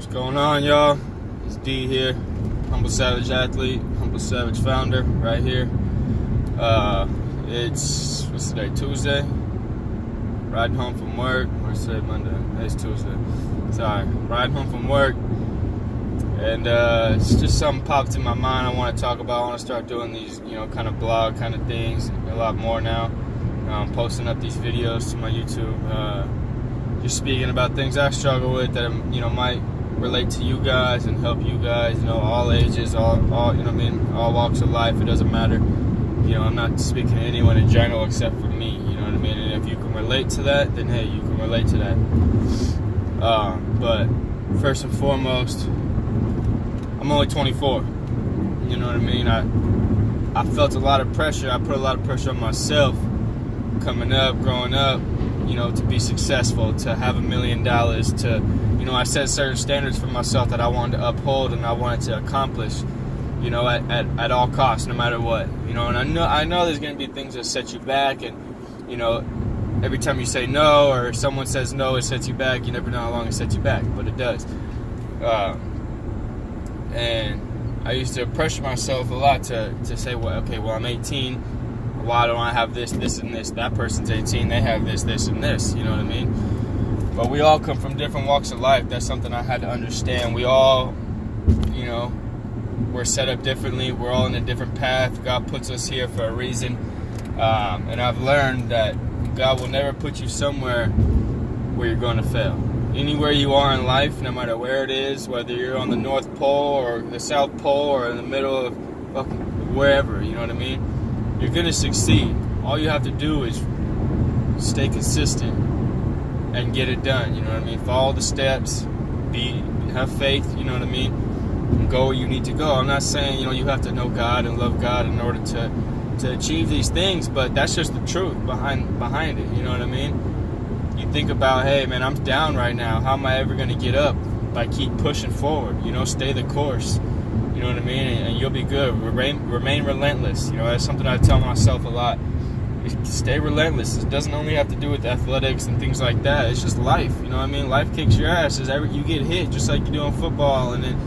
What's going on, y'all? It's D here, Humble Savage Athlete, Humble Savage Founder, right here. It's, what's today, Tuesday? Riding home from work, or today, Monday? It's Tuesday. Sorry, riding home from work. And it's just something popped in my mind I want to talk about. I want to start doing these, kind of blog kind of things a lot more now. I'm posting up these videos to my YouTube, just speaking about things I struggle with that, might relate to you guys and help you guys, all ages, all all walks of life. It doesn't matter. I'm not speaking to anyone in general except for me, And if you can relate to that, then hey, you can relate to that. But first and foremost, I'm only 24. You know what I mean? I felt a lot of pressure. I put a lot of pressure on myself coming up, growing up, to be successful, to have $1 million, to, I set certain standards for myself that I wanted to uphold and I wanted to accomplish, at all costs, no matter what, and I know there's going to be things that set you back, and, every time you say no or someone says no, it sets you back. You never know how long it sets you back, but it does. And I used to pressure myself a lot to say, well, I'm 18. Why don't I have this, and this? That person's 18. They have this, and this. You know what I mean? But we all come from different walks of life. That's something I had to understand. We all, we're set up differently. We're all in a different path. God puts us here for a reason. And I've learned that God will never put you somewhere where you're going to fail. Anywhere you are in life, no matter where it is, whether you're on the North Pole or the South Pole or in the middle of wherever, you know what I mean? You're going to succeed. All you have to do is stay consistent and get it done, you know what I mean? Follow the steps, have faith, you know what I mean? And go where you need to go. I'm not saying, you have to know God and love God in order to achieve these things, but that's just the truth behind it, you know what I mean? You think about, hey man, I'm down right now. How am I ever going to get up? By keep pushing forward, stay the course. You know what I mean? And you'll be good. Remain relentless. That's something I tell myself a lot. Stay relentless. It doesn't only have to do with athletics and things like that. It's just life. You know what I mean? Life kicks your ass. You get hit just like you do in football and then,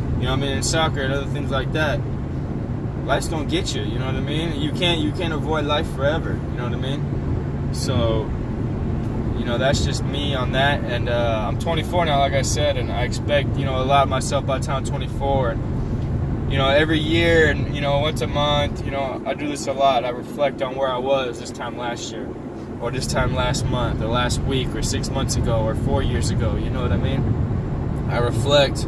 in soccer and other things like that. Life's gonna get you. You know what I mean? You can't avoid life forever. You know what I mean? So, that's just me on that. And I'm 24 now, like I said, and I expect, a lot of myself by the time I'm 24. And, every year and, once a month, I do this a lot. I reflect on where I was this time last year, or this time last month, or last week, or 6 months ago, or 4 years ago. You know what I mean? I reflect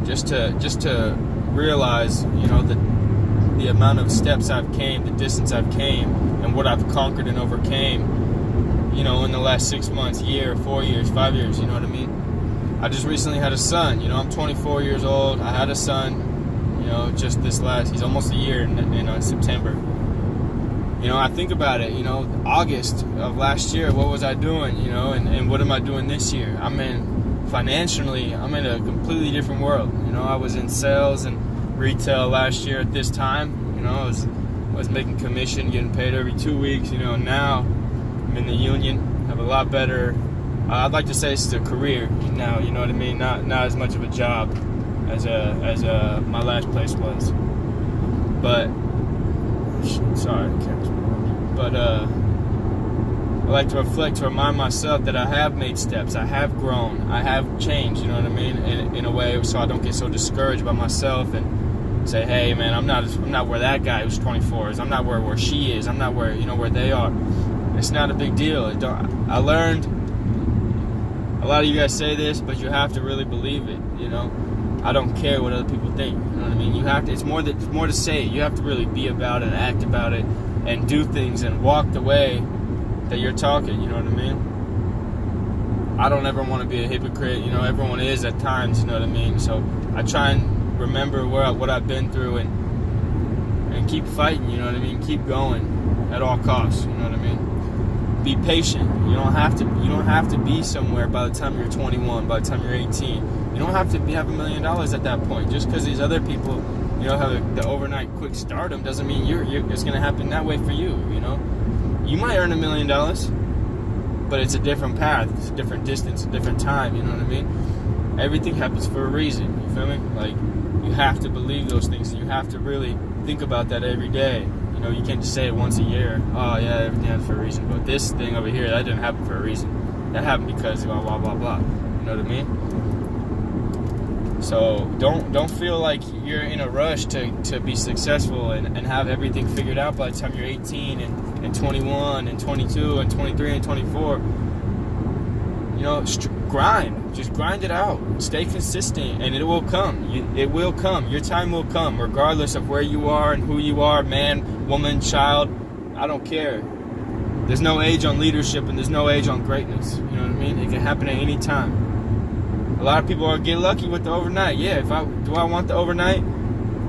just to realize, the amount of steps I've came, the distance I've came, and what I've conquered and overcame, in the last 6 months, year, 4 years, 5 years, you know what I mean? I just recently had a son, I'm 24 years old. I had a son, just he's almost a year in September. I think about it, August of last year, what was I doing, and what am I doing this year? Financially, I'm in a completely different world. I was in sales and retail last year at this time. I was making commission, getting paid every 2 weeks. Now I'm in the union, have a lot better. I'd like to say it's a career now. You know what I mean? Not as much of a job as my last place was. But sorry, but I like to reflect, to remind myself that I have made steps, I have grown, I have changed. You know what I mean? In a way, so I don't get so discouraged by myself and say, hey man, I'm not where that guy who's 24 is. I'm not where she is. I'm not where where they are. It's not a big deal. I learned, a lot of you guys say this, but you have to really believe it. I don't care what other people think. You know what I mean? You have to. It's more to say it. You have to really be about it, and act about it, and do things, and walk the way that you're talking. You know what I mean? I don't ever want to be a hypocrite. Everyone is at times. You know what I mean? So I try and remember what I've been through, and keep fighting. You know what I mean? Keep going at all costs. You know what I mean? Be patient. You don't have to be somewhere by the time you're 21, by the time you're 18. You don't have to have $1 million at that point. Just because these other people, have the overnight quick stardom doesn't mean it's going to happen that way for you. You might earn $1 million, but it's a different path, it's a different distance, a different time. You know what I mean? everything happens for a reason. You feel me? Like, you have to believe those things, and you have to really think about that every day. You know, you can't just say it once a year. Oh yeah, everything happens for a reason. But this thing over here, that didn't happen for a reason. That happened because blah blah blah blah. You know what I mean? So don't feel like you're in a rush to be successful and have everything figured out by the time you're 18 and 21 and 22 and 23 and 24. You know, grind. Just grind it out. Stay consistent, and it will come. It will come. Your time will come, regardless of where you are and who you are, man, woman, child. I don't care. There's no age on leadership, and there's no age on greatness. You know what I mean? It can happen at any time. A lot of people get lucky with the overnight. Yeah, do I want the overnight?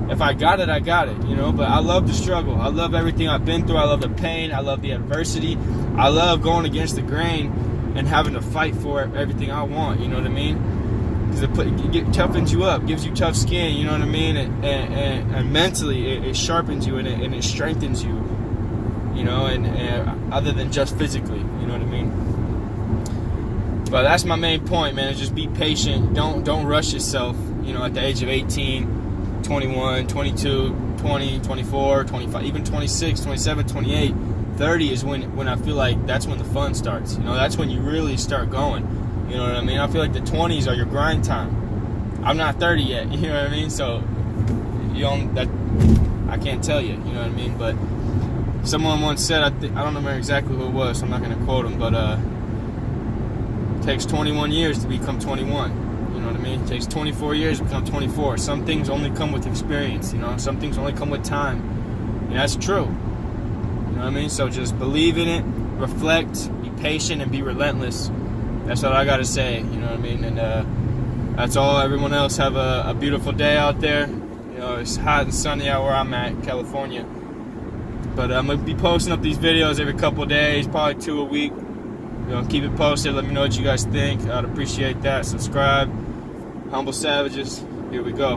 If I got it, I got it, you know. But I love the struggle. I love everything I've been through. I love the pain. I love the adversity. I love going against the grain and having to fight for everything I want, you know what I mean? Because it toughens you up, gives you tough skin, you know what I mean? And mentally, it sharpens you and it strengthens you, you know, and other than just physically, you know what I mean? But that's my main point, man, is just be patient. Don't rush yourself, you know, at the age of 18, 21, 22, 20, 24, 25, even 26, 27, 28. 30 is when I feel like that's when the fun starts. You know, that's when you really start going. You know what I mean? I feel like the 20s are your grind time. I'm not 30 yet. You know what I mean? So I can't tell you. You know what I mean? But someone once said, I don't remember exactly who it was, so I'm not going to quote him, but it takes 21 years to become 21. You know what I mean? It takes 24 years to become 24. Some things only come with experience. You know, some things only come with time. And that's true. You know what I mean? So just believe in it, reflect, be patient, and be relentless. That's what I got to say. You know what I mean? And that's all. Everyone else have a beautiful day out there. You know, it's hot and sunny out where I'm at, California. But I'm going to be posting up these videos every couple of days, probably 2 a week. You know, keep it posted. Let me know what you guys think. I'd appreciate that. Subscribe. Humble Savages. Here we go.